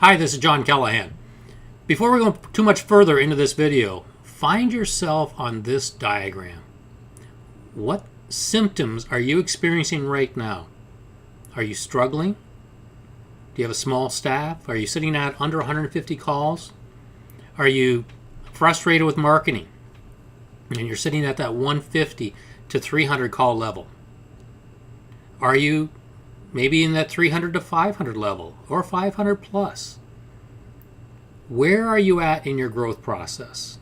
Hi, this is John Callahan. Before we go too much further into this video, find yourself on this diagram. What symptoms are you experiencing right now? Are you struggling? Do you have a small staff? Are you sitting at under 150 calls? Are you frustrated with marketing and you're sitting at that 150 to 300 call level? Are you maybe in that 300 to 500 level or 500 plus? Where are you at in your growth process?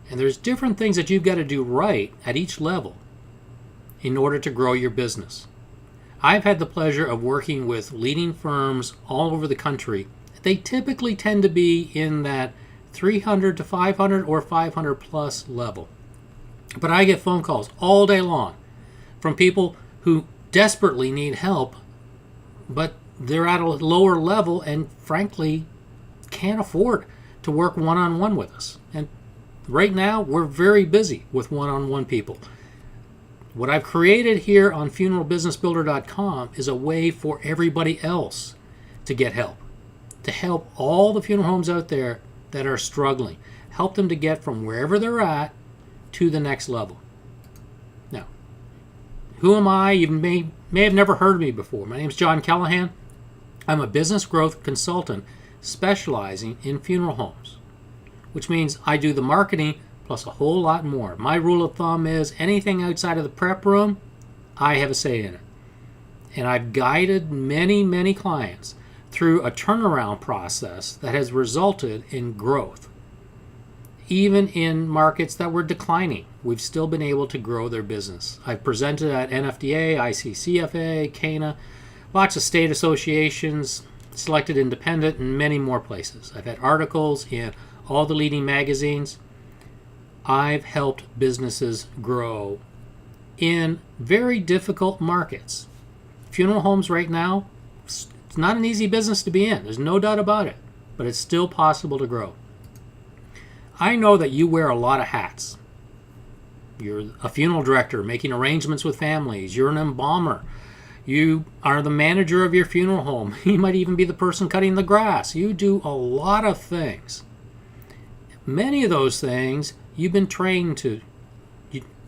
And there's different things that you've got to do right at each level in order to grow your business. I've had the pleasure of working with leading firms all over the country. They typically tend to be in that 300 to 500 or 500 plus level. But I get phone calls all day long from people who desperately need help, but they're at a lower level and frankly can't afford to work one-on-one with us. And right now we're very busy with one-on-one people. What I've created here on funeralbusinessbuilder.com is a way for everybody else to get help, to help all the funeral homes out there that are struggling, help them to get from wherever they're at to the next level. Now, who am I? You may have never heard of me before. My name is John Callahan. I'm a business growth consultant specializing in funeral homes, which means I do the marketing plus a whole lot more. My rule of thumb is anything outside of the prep room, I have a say in it. And I've guided many clients through a turnaround process that has resulted in growth. Even in markets that were declining, we've still been able to grow their business. I've presented at NFDA, ICCFA, CANA, lots of state associations, selected independent, and many more places. I've had articles in all the leading magazines. I've helped businesses grow in very difficult markets. Funeral homes right now, it's not an easy business to be in. There's no doubt about it, but it's still possible to grow. I know that you wear a lot of hats. You're a funeral director making arrangements with families. You're an embalmer. You are the manager of your funeral home. You might even be the person cutting the grass. You do a lot of things. Many of those things you've been trained to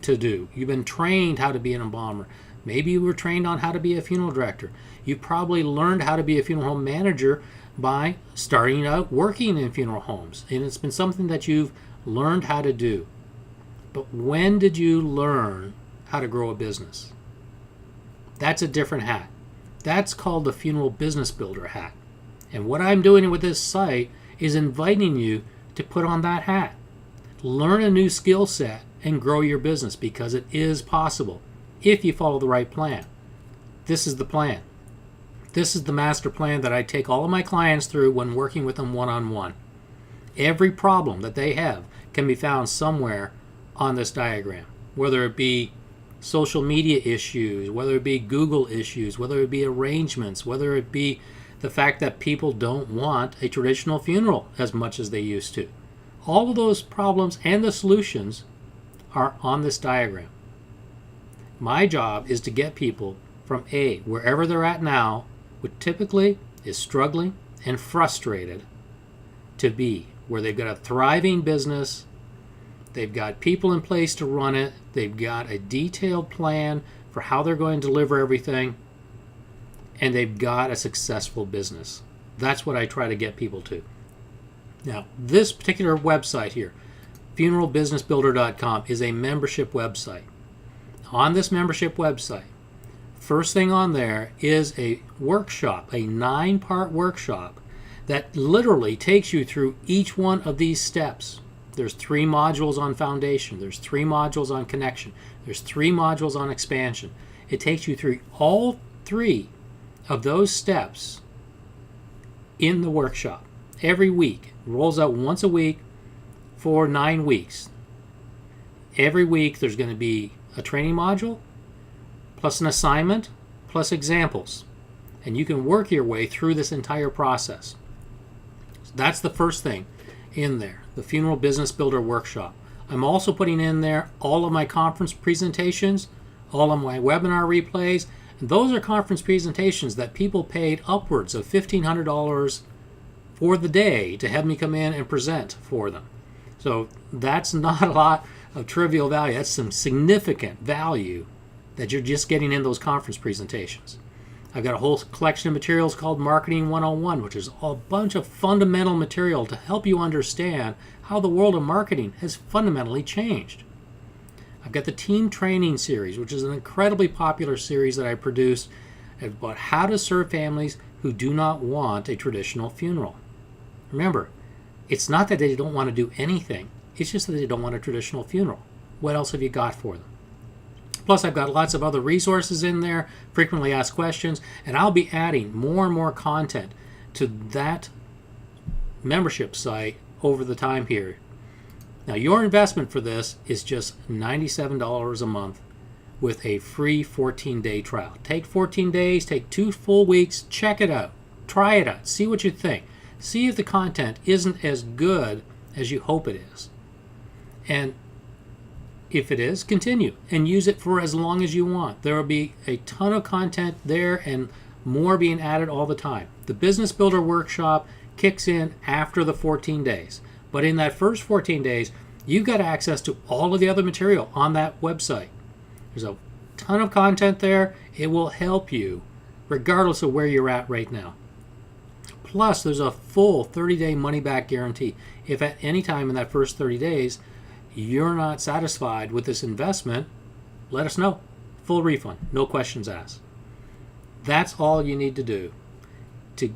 do. You've been trained how to be an embalmer. Maybe you were trained on how to be a funeral director. You probably learned how to be a funeral home manager by starting out working in funeral homes. And it's been something that you've learned how to do. But when did you learn how to grow a business? That's a different hat. That's called the Funeral Business Builder hat. And what I'm doing with this site is inviting you to put on that hat. Learn a new skill set and grow your business, because it is possible if you follow the right plan. This is the plan. This is the master plan that I take all of my clients through when working with them one-on-one. Every problem that they have can be found somewhere on this diagram, whether it be social media issues, whether it be Google issues, whether it be arrangements, whether it be the fact that people don't want a traditional funeral as much as they used to. All of those problems and the solutions are on this diagram. My job is to get people from A, wherever they're at now, which typically is struggling and frustrated, to B, where they've got a thriving business, they've got people in place to run it, they've got a detailed plan for how they're going to deliver everything, and they've got a successful business. That's what I try to get people to. Now, this particular website here, funeralbusinessbuilder.com, is a membership website. On this membership website, first thing on there is a workshop, a 9-part workshop that literally takes you through each one of these steps. There's 3 modules on foundation. There's 3 modules on connection. There's 3 modules on expansion. It takes you through all 3 of those steps in the workshop every week. It rolls out once a week for 9 weeks. Every week there's going to be a training module plus an assignment plus examples. And you can work your way through this entire process. So that's the first thing in there, the Funeral Business Builder Workshop. I'm also putting in there all of my conference presentations, all of my webinar replays. And those are conference presentations that people paid upwards of $1,500 for the day to have me come in and present for them. So that's not a lot of trivial value. That's some significant value that you're just getting in those conference presentations. I've got a whole collection of materials called Marketing 101, which is a bunch of fundamental material to help you understand how the world of marketing has fundamentally changed. I've got the Team Training series, which is an incredibly popular series that I produced about how to serve families who do not want a traditional funeral. Remember, it's not that they don't want to do anything. It's just that they don't want a traditional funeral. What else have you got for them? Plus, I've got lots of other resources in there, frequently asked questions, and I'll be adding more and more content to that membership site over the time period. Now, your investment for this is just $97 a month with a free 14-day trial. Take 14 days, take 2 full weeks, check it out, try it out, see what you think. See if the content isn't as good as you hope it is. And if it is, continue and use it for as long as you want. There will be a ton of content there and more being added all the time. The Business Builder Workshop kicks in after the 14 days. But in that first 14 days, you've got access to all of the other material on that website. There's a ton of content there. It will help you regardless of where you're at right now. Plus, there's a full 30-day money-back guarantee. If at any time in that first 30 days you're not satisfied with this investment, let us know. Full refund, no questions asked. That's all you need to do to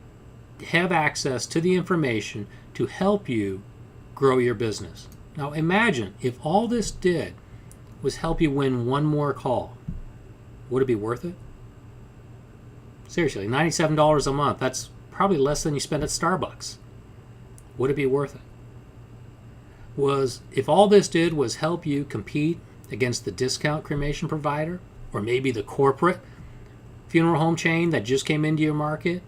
have access to the information to help you grow your business. Now imagine if all this did was help you win one more call. Would it be worth it? Seriously, $97 a month. That's probably less than you spend at Starbucks. Would it be worth it? If all this did was help you compete against the discount cremation provider, or maybe the corporate funeral home chain that just came into your market,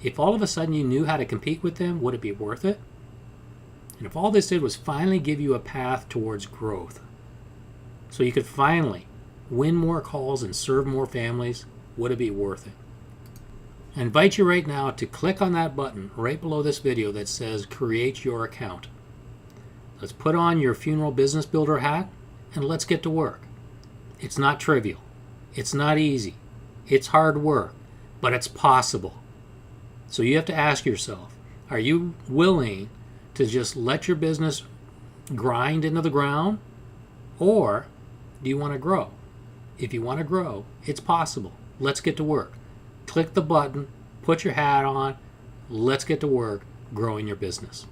if all of a sudden you knew how to compete with them, would it be worth it? And if all this did was finally give you a path towards growth, so you could finally win more calls and serve more families, would it be worth it? I invite you right now to click on that button right below this video that says Create Your Account. Let's put on your funeral business builder hat and let's get to work. It's not trivial. It's not easy. It's hard work, but it's possible. So you have to ask yourself, are you willing to just let your business grind into the ground, or do you want to grow? If you want to grow, it's possible. Let's get to work. Click the button, put your hat on, let's get to work growing your business.